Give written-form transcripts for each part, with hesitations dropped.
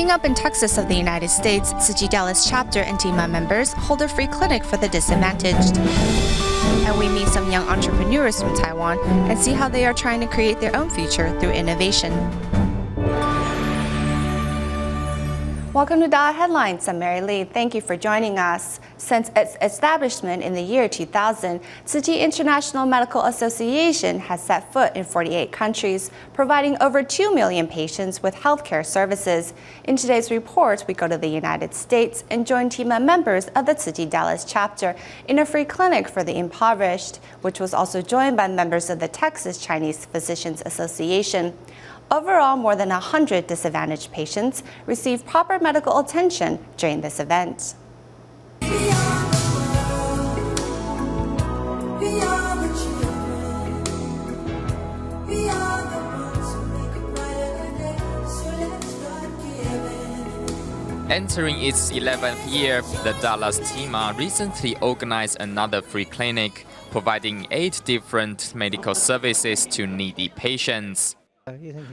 Coming up in Texas of the United States,慈济Dallas chapter and TIMA members hold a free clinic for the disadvantaged. And we meet some young entrepreneurs from Taiwan and see how they are trying to create their own future through innovation. Welcome to DaAi Headlines. I'm Mary Lee. Thank you for joining us. Since its establishment in the year 2000, Tzu International Medical Association has set foot in 48 countries, providing over 2 million patients with healthcare services. In today's report, we go to the United States and join TIMA members of the Tzu Dallas chapter in a free clinic for the impoverished, which was also joined by members of the Texas Chinese Physicians Association. Overall, more than 100 disadvantaged patients receive proper medical attention during this event. Entering its 11th year, the Dallas TIMA recently organized another free clinic, providing 8 different medical services to needy patients.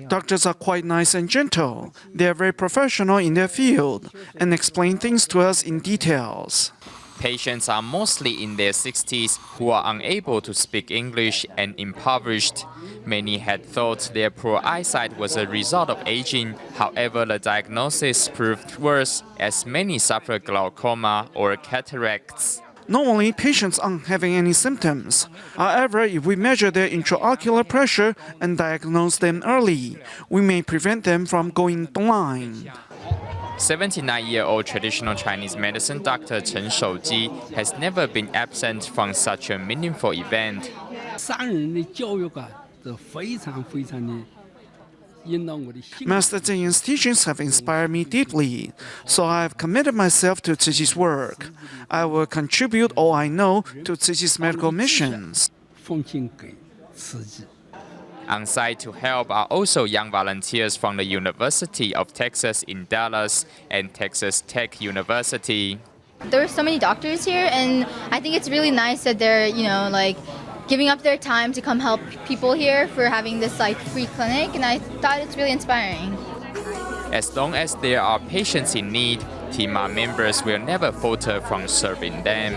Doctors are quite nice and gentle. They are very professional in their field and explain things to us in details. Patients are mostly in their 60s who are unable to speak English and impoverished. Many had thought their poor eyesight was a result of aging. However, the diagnosis proved worse, as many suffer glaucoma or cataracts. Normally, patients aren't having any symptoms. However, if we measure their intraocular pressure and diagnose them early, we may prevent them from going blind. 79-year-old traditional Chinese medicine doctor Chen Shouji has never been absent from such a meaningful event. Master Zhenyan's teachings have inspired me deeply, so I have committed myself to Tzuji's work. I will contribute all I know to Tzuji's medical missions. On site to help are also young volunteers from the University of Texas in Dallas and Texas Tech University. There are so many doctors here, and I think it's really nice that they're, giving up their time to come help people here for having this free clinic, and I thought it's really inspiring. As long as there are patients in need, TIMA members will never falter from serving them.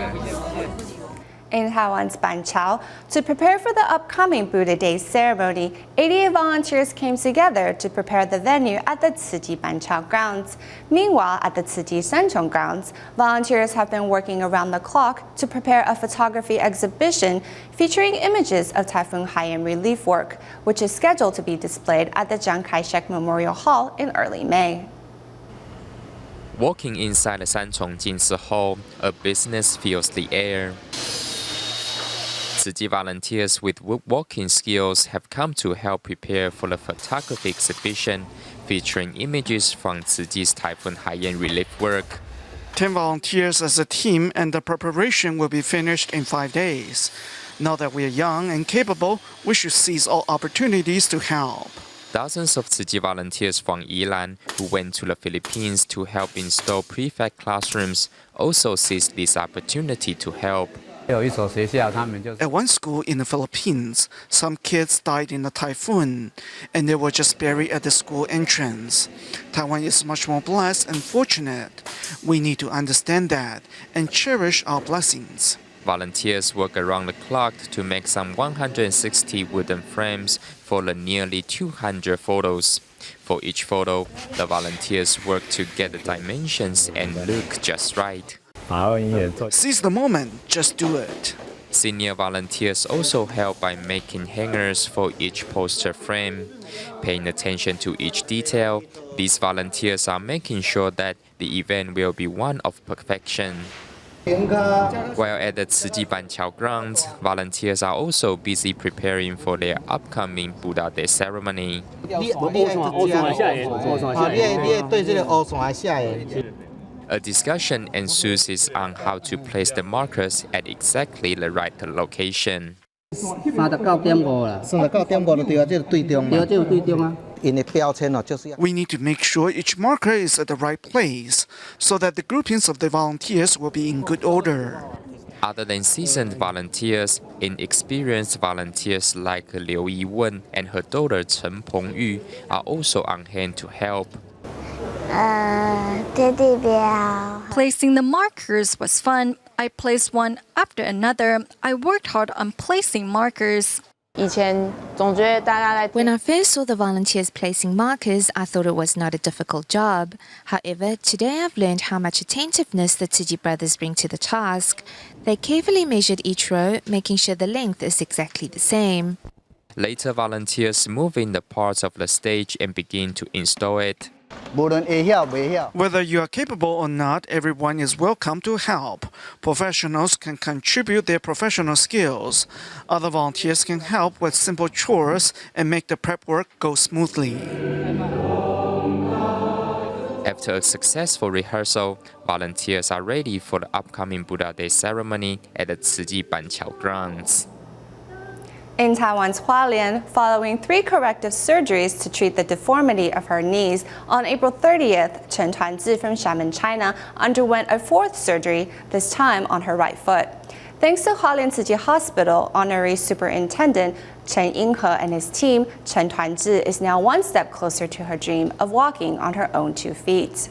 In Taiwan's Banqiao, to prepare for the upcoming Buddha Day ceremony, 88 volunteers came together to prepare the venue at the Tzu Banqiao grounds. Meanwhile, at the Tzu Sanchong grounds, volunteers have been working around the clock to prepare a photography exhibition featuring images of Typhoon Haiyan relief work, which is scheduled to be displayed at the Chiang Kai-shek Memorial Hall in early May. Walking inside the Sanchong Jinsi Hall, a business fills the air. Tzu volunteers with woodworking skills have come to help prepare for the photography exhibition featuring images from Tzu's Typhoon Haiyan relief work. 10 volunteers as a team, and the preparation will be finished in 5 days. Now that we are young and capable, we should seize all opportunities to help. Dozens of Tzu volunteers from Yilan who went to the Philippines to help install prefect classrooms also seized this opportunity to help. At one school in the Philippines, some kids died in a typhoon, and they were just buried at the school entrance. Taiwan is much more blessed and fortunate. We need to understand that and cherish our blessings. Volunteers work around the clock to make some 160 wooden frames for the nearly 200 photos. For each photo, the volunteers work to get the dimensions and look just right. Seize the moment, just do it. Senior volunteers also help by making hangers for each poster frame. Paying attention to each detail, these volunteers are making sure that the event will be one of perfection. While at the Tzu Banqiao grounds, volunteers are also busy preparing for their upcoming Buddha Day ceremony. A discussion ensues on how to place the markers at exactly the right location. We need to make sure each marker is at the right place so that the groupings of the volunteers will be in good order. Other than seasoned volunteers, inexperienced volunteers like Liu Yiwen and her daughter Chen Pengyu are also on hand to help. teddy bear. Placing the markers was fun. I placed one after another. I worked hard on placing markers. When I first saw the volunteers placing markers, I thought it was not a difficult job. However, today I've learned how much attentiveness the Tsuji brothers bring to the task. They carefully measured each row, making sure the length is exactly the same. Later, volunteers move in the parts of the stage and begin to install it. Whether you are capable or not, everyone is welcome to help. Professionals can contribute their professional skills. Other volunteers can help with simple chores and make the prep work go smoothly. After a successful rehearsal, volunteers are ready for the upcoming Buddha Day ceremony at the慈济板桥grounds. In Taiwan's Hualien, following 3 corrective surgeries to treat the deformity of her knees, on April 30th,陈团治from Xiamen, China, underwent a 4th surgery, this time on her right foot. Thanks to Hualien Tzu Chi Hospital, Honorary Superintendent Chen Yinghe and his team, Chen Tuanzhi is now one step closer to her dream of walking on her own 2 feet.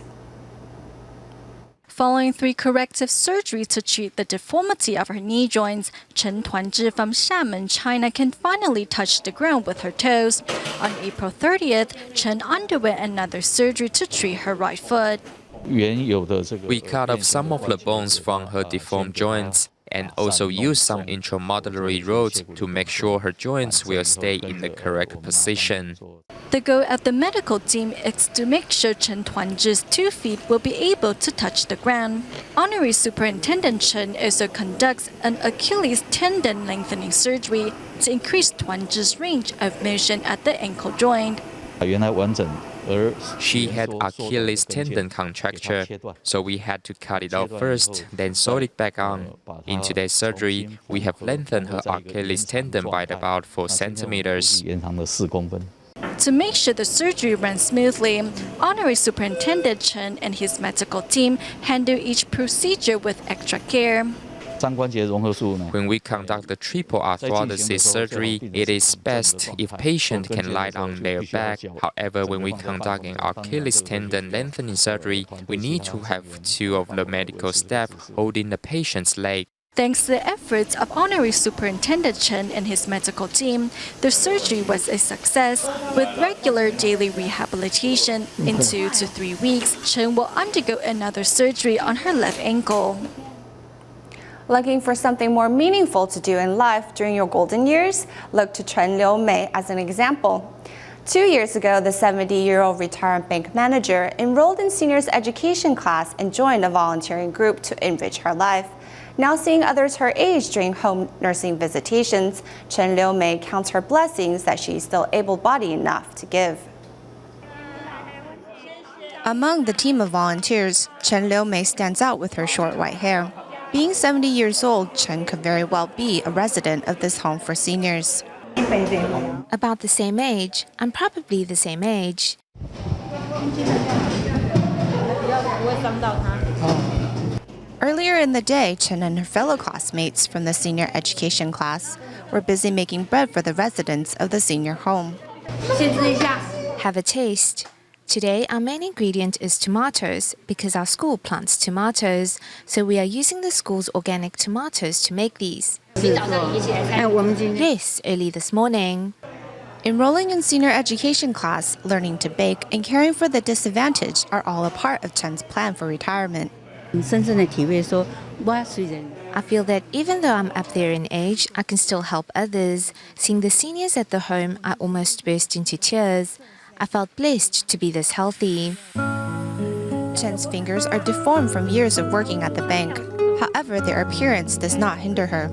Following 3 corrective surgeries to treat the deformity of her knee joints, Chen Tuanzhi from Xiamen, China can finally touch the ground with her toes. On April 30th, Chen underwent another surgery to treat her right foot. We cut off some of the bones from her deformed joints and also use some intramedullary rods to make sure her joints will stay in the correct position. The goal of the medical team is to make sure Chen Tuanzhi's 2 feet will be able to touch the ground. Honorary Superintendent Chen also conducts an Achilles tendon lengthening surgery to increase Tuanzhi's range of motion at the ankle joint. She had Achilles tendon contracture, so we had to cut it off first, then sew it back on. In today's surgery, we have lengthened her Achilles tendon by about 4 centimeters. To make sure the surgery runs smoothly, Honorary Superintendent Chen and his medical team handle each procedure with extra care. When we conduct the triple arthrodesis surgery, it is best if patient can lie on their back. However, when we conduct an Achilles tendon lengthening surgery, we need to have 2 of the medical staff holding the patient's leg. Thanks to the efforts of Honorary Superintendent Chen and his medical team, the surgery was a success. With regular daily rehabilitation, in 2 to 3 weeks, Chen will undergo another surgery on her left ankle. Looking for something more meaningful to do in life during your golden years? Look to Chen Liumei as an example. 2 years ago, the 70-year-old retired bank manager enrolled in seniors education class and joined a volunteering group to enrich her life. Now seeing others her age during home nursing visitations, Chen Liumei counts her blessings that she is still able-bodied enough to give. Among the team of volunteers, Chen Liumei stands out with her short white hair. Being 70 years old, Chen could very well be a resident of this home for seniors. About the same age. I'm probably the same age. Earlier in the day, Chen and her fellow classmates from the senior education class were busy making bread for the residents of the senior home. Have a taste. Today, our main ingredient is tomatoes because our school plants tomatoes, so we are using the school's organic tomatoes to make these. Yes, early this morning. Enrolling in senior education class, learning to bake, and caring for the disadvantaged are all a part of Chen's plan for retirement. I feel that even though I'm up there in age, I can still help others. Seeing the seniors at the home, I almost burst into tears. I felt blessed to be this healthy. Chen's fingers are deformed from years of working at the bank. However, their appearance does not hinder her.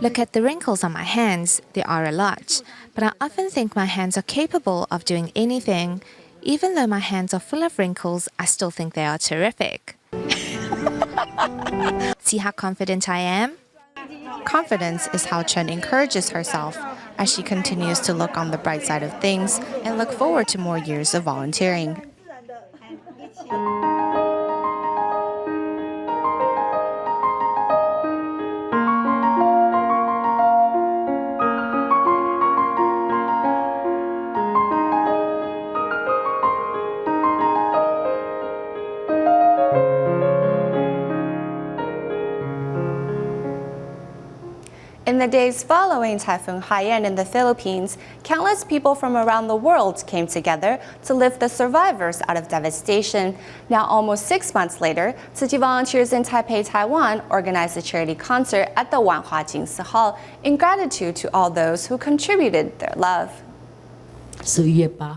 Look at the wrinkles on my hands. There are a lot. But I often think my hands are capable of doing anything. Even though my hands are full of wrinkles, I still think they are terrific. See how confident I am? Confidence is how Chen encourages herself as she continues to look on the bright side of things and look forward to more years of volunteering. In the days following Typhoon Haiyan in the Philippines, countless people from around the world came together to lift the survivors out of devastation. Now, almost 6 months later, Tzu Chi volunteers in Taipei, Taiwan, organized a charity concert at the Wanhua Jingsi Hall in gratitude to all those who contributed their love.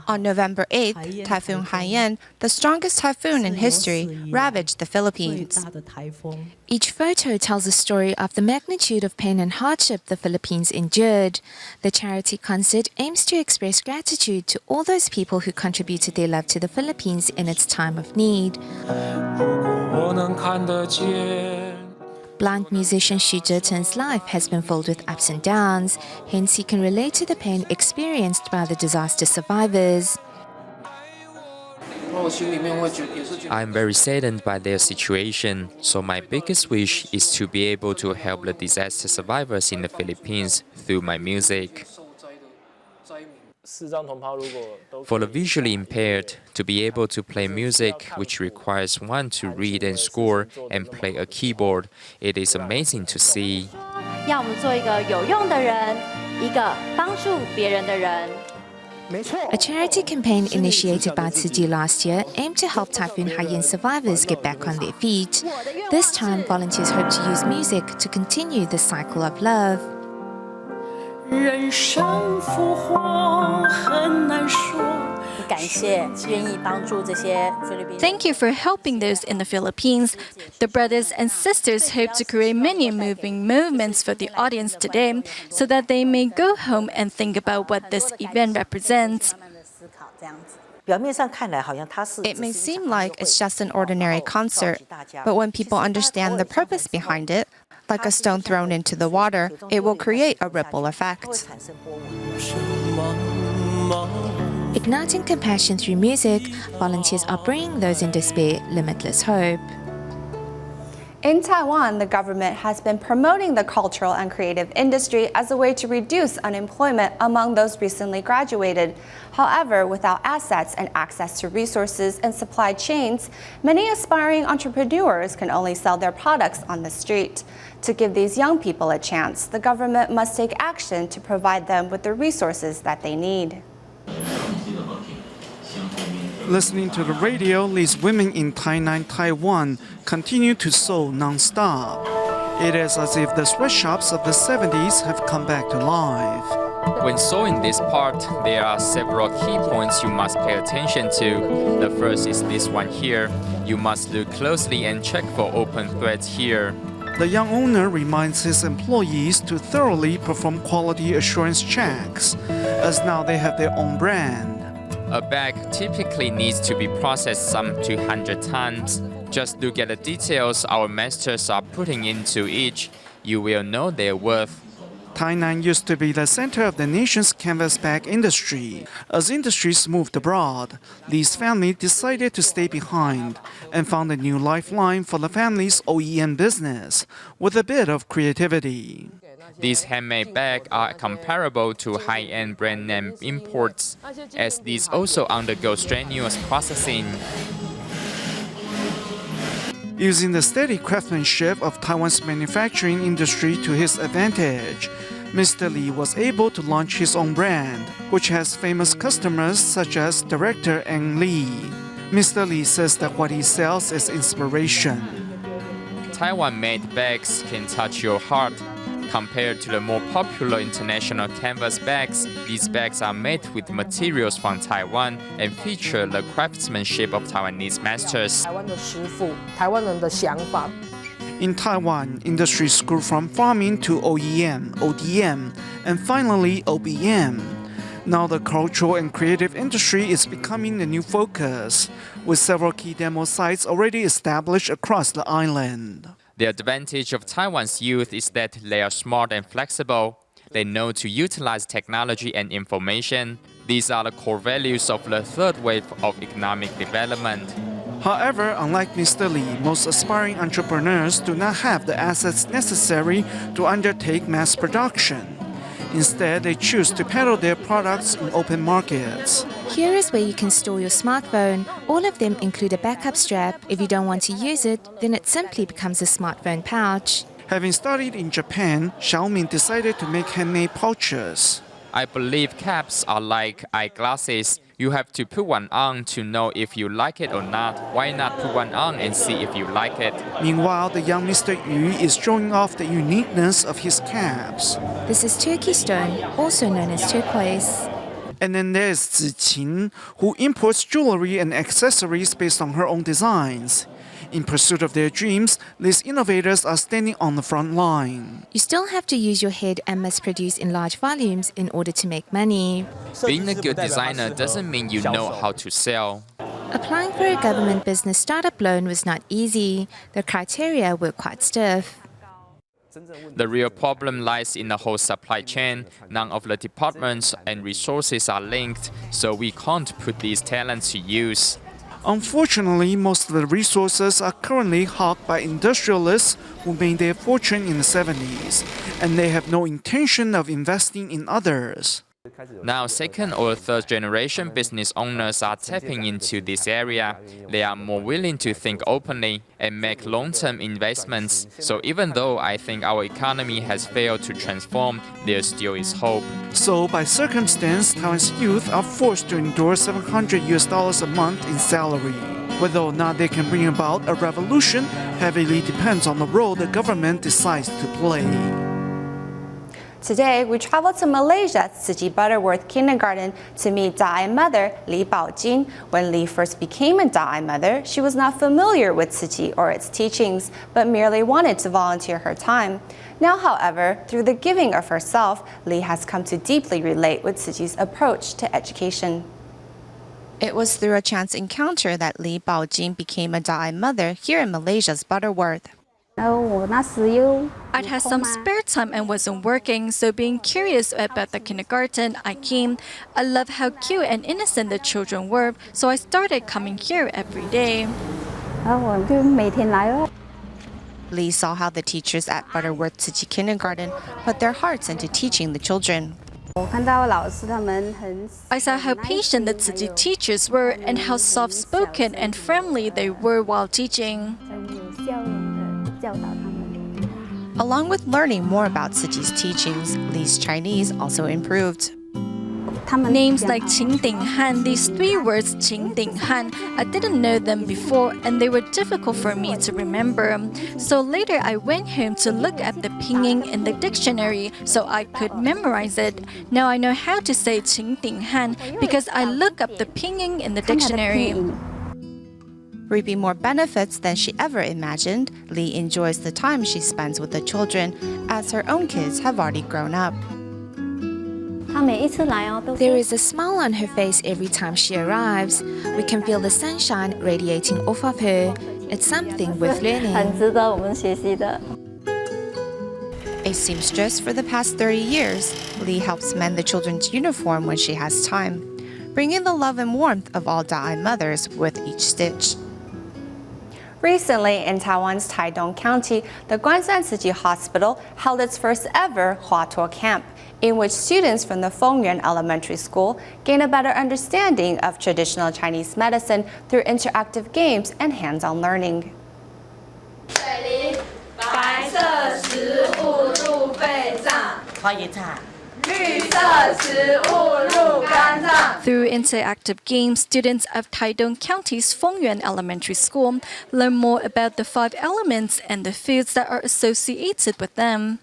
On November 8th, Typhoon Haiyan, the strongest typhoon in history, ravaged the Philippines. Each photo tells a story of the magnitude of pain and hardship the Philippines endured. The charity concert aims to express gratitude to all those people who contributed their love to the Philippines in its time of need. Blind musician Xu Zheten's life has been filled with ups and downs, hence he can relate to the pain experienced by the disaster survivors. I'm very saddened by their situation, so my biggest wish is to be able to help the disaster survivors in the Philippines through my music. For the visually impaired, to be able to play music, which requires one to read and score and play a keyboard, it is amazing to see. 让我们做一个有用的人，一个帮助别人的人。 A charity campaign initiated by Tzu Chi last year aimed to help Typhoon Haiyan survivors get back on their feet. This time, volunteers hope to use music to continue the cycle of love. Thank you for helping those in the Philippines. The brothers and sisters hope to create many moving moments for the audience today so that they may go home and think about what this event represents. It may seem like it's just an ordinary concert, but when people understand the purpose behind it, like a stone thrown into the water, it will create a ripple effect. Igniting compassion through music, volunteers are bringing those in despair limitless hope. In Taiwan, the government has been promoting the cultural and creative industry as a way to reduce unemployment among those recently graduated. However, without assets and access to resources and supply chains, many aspiring entrepreneurs can only sell their products on the street. To give these young people a chance, the government must take action to provide them with the resources that they need. Listening to the radio, these women in Tainan, Taiwan continue to sew non-stop. It is as if the sweatshops of the 70s have come back to life. When sewing this part, there are several key points you must pay attention to. The first is this one here. You must look closely and check for open threads here. The young owner reminds his employees to thoroughly perform quality assurance checks, as now they have their own brand. A bag typically needs to be processed some 200 times. Just look at the details our masters are putting into each. You will know their worth. Tainan used to be the center of the nation's canvas bag industry. As industries moved abroad, Lee's family decided to stay behind and found a new lifeline for the family's OEM business with a bit of creativity. These handmade bags are comparable to high-end brand name imports, as these also undergo strenuous processing. Using the steady craftsmanship of Taiwan's manufacturing industry to his advantage, Mr. Lee was able to launch his own brand, which has famous customers such as director Ang Lee. Mr. Lee says that what he sells is inspiration. Taiwan-made bags can touch your heart. Compared to the more popular international canvas bags, these bags are made with materials from Taiwan and feature the craftsmanship of Taiwanese masters. In Taiwan, industries grew from farming to OEM, ODM, and finally OBM. Now the cultural and creative industry is becoming the new focus, with several key demo sites already established across the island. The advantage of Taiwan's youth is that they are smart and flexible. They know to utilize technology and information. These are the core values of the third wave of economic development. However, unlike Mr. Lee, most aspiring entrepreneurs do not have the assets necessary to undertake mass production. Instead, they choose to peddle their products in open markets. Here is where you can store your smartphone. All of them include a backup strap. If you don't want to use it, then it simply becomes a smartphone pouch. Having studied in Japan, Xiaoming decided to make handmade pouches. I believe caps are like eyeglasses. You have to put one on to know if you like it or not. Why not put one on and see if you like it? Meanwhile, the young Mr. Yu is showing off the uniqueness of his caps. This is turkey stone, also known as turquoise. And then there's Ziqin, who imports jewelry and accessories based on her own designs. In pursuit of their dreams, these innovators are standing on the front line. You still have to use your head and mass produce in large volumes in order to make money. Being a good designer doesn't mean you know how to sell. Applying for a government business startup loan was not easy. The criteria were quite stiff. The real problem lies in the whole supply chain. None of the departments and resources are linked, so we can't put these talents to use. Unfortunately, most of the resources are currently hogged by industrialists who made their fortune in the 70s, and they have no intention of investing in others. Now, second or third generation business owners are tapping into this area. They are more willing to think openly and make long-term investments. So even though I think our economy has failed to transform, there still is hope. So, by circumstance, Taiwan's youth are forced to endure $700 a month in salary. Whether or not they can bring about a revolution heavily depends on the role the government decides to play. Today, we traveled to Malaysia's Tzu Butterworth Kindergarten to meet DaAi mother Li Baojing. When Li first became a DaAi mother, she was not familiar with Tzu or its teachings, but merely wanted to volunteer her time. Now, however, through the giving of herself, Li has come to deeply relate with Tzu's approach to education. It was through a chance encounter that Li Baojing became a DaAi mother here in Malaysia's Butterworth. I'd had some spare time and wasn't working, so being curious about the kindergarten, I came. I love how cute and innocent the children were, so I started coming here every day. Lee saw how the teachers at Butterworth Tzu Kindergarten put their hearts into teaching the children. I saw how patient the Tzu teachers were and how soft-spoken and friendly they were while teaching. Along with learning more about Tzu's teachings, Lee's Chinese also improved. Names like Qing Ding Han, these three words, Qing Ding Han, I didn't know them before and they were difficult for me to remember. So later I went home to look at the pinyin in the dictionary so I could memorize it. Now I know how to say Qing Ding Han because I look up the pinyin in the dictionary. Reaping more benefits than she ever imagined, Lee enjoys the time she spends with the children as her own kids have already grown up. There is a smile on her face every time she arrives. We can feel the sunshine radiating off of her. It's something worth learning. A seamstress for the past 30 years, Lee helps mend the children's uniform when she has time, bringing the love and warmth of all DaAi mothers with each stitch. Recently, in Taiwan's Taidong County, the Guanshan Tzu Hospital held its first ever Huatuo Camp, in which students from the Fengyuan Elementary School gain a better understanding of traditional Chinese medicine through interactive games and hands-on learning. Through interactive games, students of Taidong County's Fengyuan Elementary School learn more about the 5 elements and the foods that are associated with them.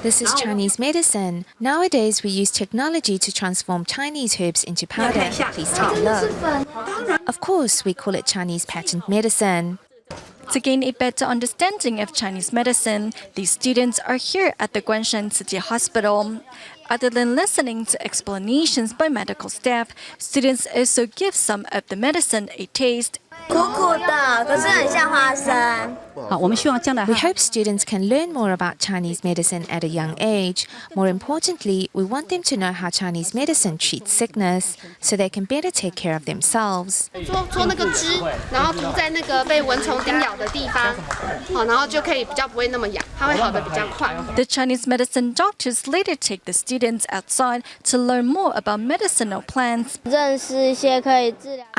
This is Chinese medicine. Nowadays, we use technology to transform Chinese herbs into powder. Please take a look. Of course, we call it Chinese patent medicine. To gain a better understanding of Chinese medicine, these students are here at the Guanshan Tzu Hospital. Other than listening to explanations by medical staff, students also give some of the medicine a taste. We hope students can learn more about Chinese medicine at a young age. More importantly, we want them to know how Chinese medicine treats sickness, so they can better take care of themselves. The Chinese medicine doctors later take the students outside to learn more about medicinal plants. I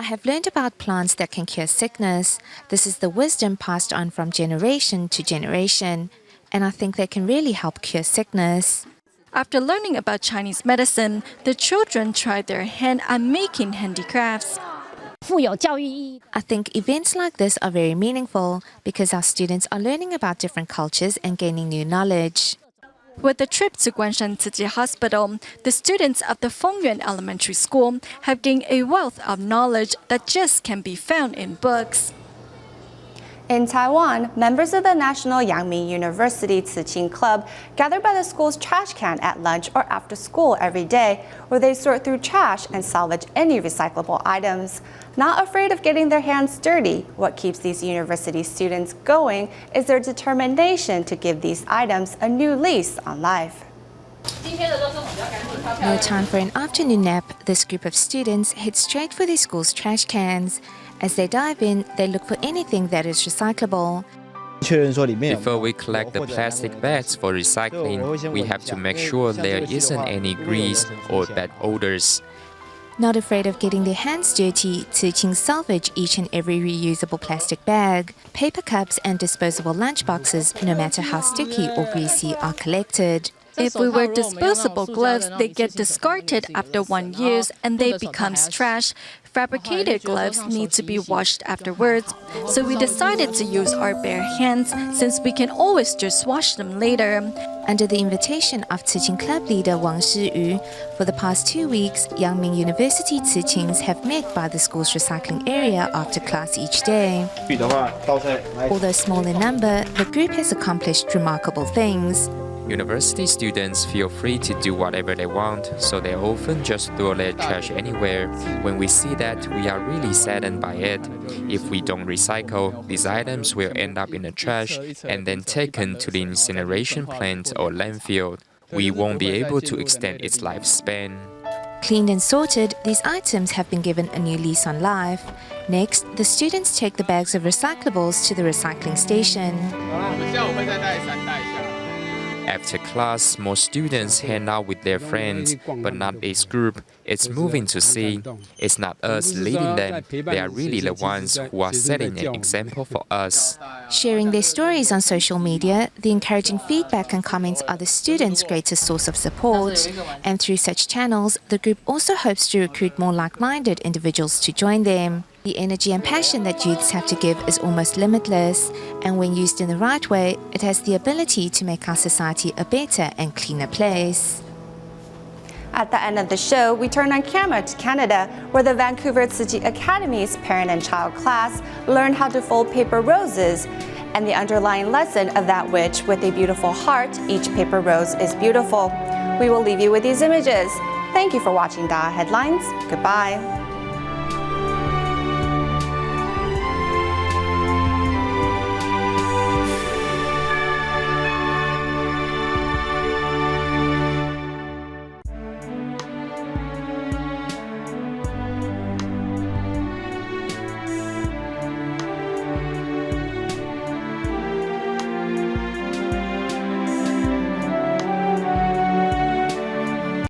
have learned about plants that can cure sickness. This is the wisdom passed on from generation to generation. and I think they can really help cure sickness. After learning about Chinese medicine, the children tried their hand at making handicrafts. I think events like this are very meaningful because our students are learning about different cultures and gaining new knowledge. With the trip to Guanshan Tzu Hospital, the students of the Fengyuan Elementary School have gained a wealth of knowledge that just can't be found in books. In Taiwan, members of the National Yangming University Tzu Club gather by the school's trash can at lunch or after school every day, where they sort through trash and salvage any recyclable items. Not afraid of getting their hands dirty, what keeps these university students going is their determination to give these items a new lease on life. No time for an afternoon nap, this group of students head straight for their school's trash cans. As they dive in, they look for anything that is recyclable. Before we collect the plastic bags for recycling, we have to make sure there isn't any grease or bad odors. Not afraid of getting their hands dirty, Tzu salvage each and every reusable plastic bag. Paper cups and disposable lunchboxes, no matter how sticky or greasy, are collected. If we wear disposable gloves, they get discarded after 1 year and they become trash. Fabricated gloves need to be washed afterwards, so we decided to use our bare hands since we can always just wash them later. Under the invitation of Tzu Club leader Wang Shiyu, for the past 2 weeks, Yangming University Tzu have met by the school's recycling area after class each day. Although small in number, the group has accomplished remarkable things. University students feel free to do whatever they want, so they often just throw their trash anywhere. When we see that, we are really saddened by it. If we don't recycle, these items will end up in the trash and then taken to the incineration plant or landfill. We won't be able to extend its lifespan. Cleaned and sorted, these items have been given a new lease on life. Next, the students take the bags of recyclables to the recycling station. After class, most students hang out with their friends, but not this group. It's moving to see. It's not us leading them. They are really the ones who are setting an example for us. Sharing their stories on social media, the encouraging feedback and comments are the students' greatest source of support. And through such channels, the group also hopes to recruit more like-minded individuals to join them. The energy and passion that youths have to give is almost limitless, and when used in the right way, it has the ability to make our society a better and cleaner place. At the end of the show, we turn on camera to Canada, where the Vancouver Tzu Academy's parent and child class learned how to fold paper roses and the underlying lesson of that which, with a beautiful heart, each paper rose is beautiful. We will leave you with these images. Thank you for watching DaAi Headlines. Goodbye.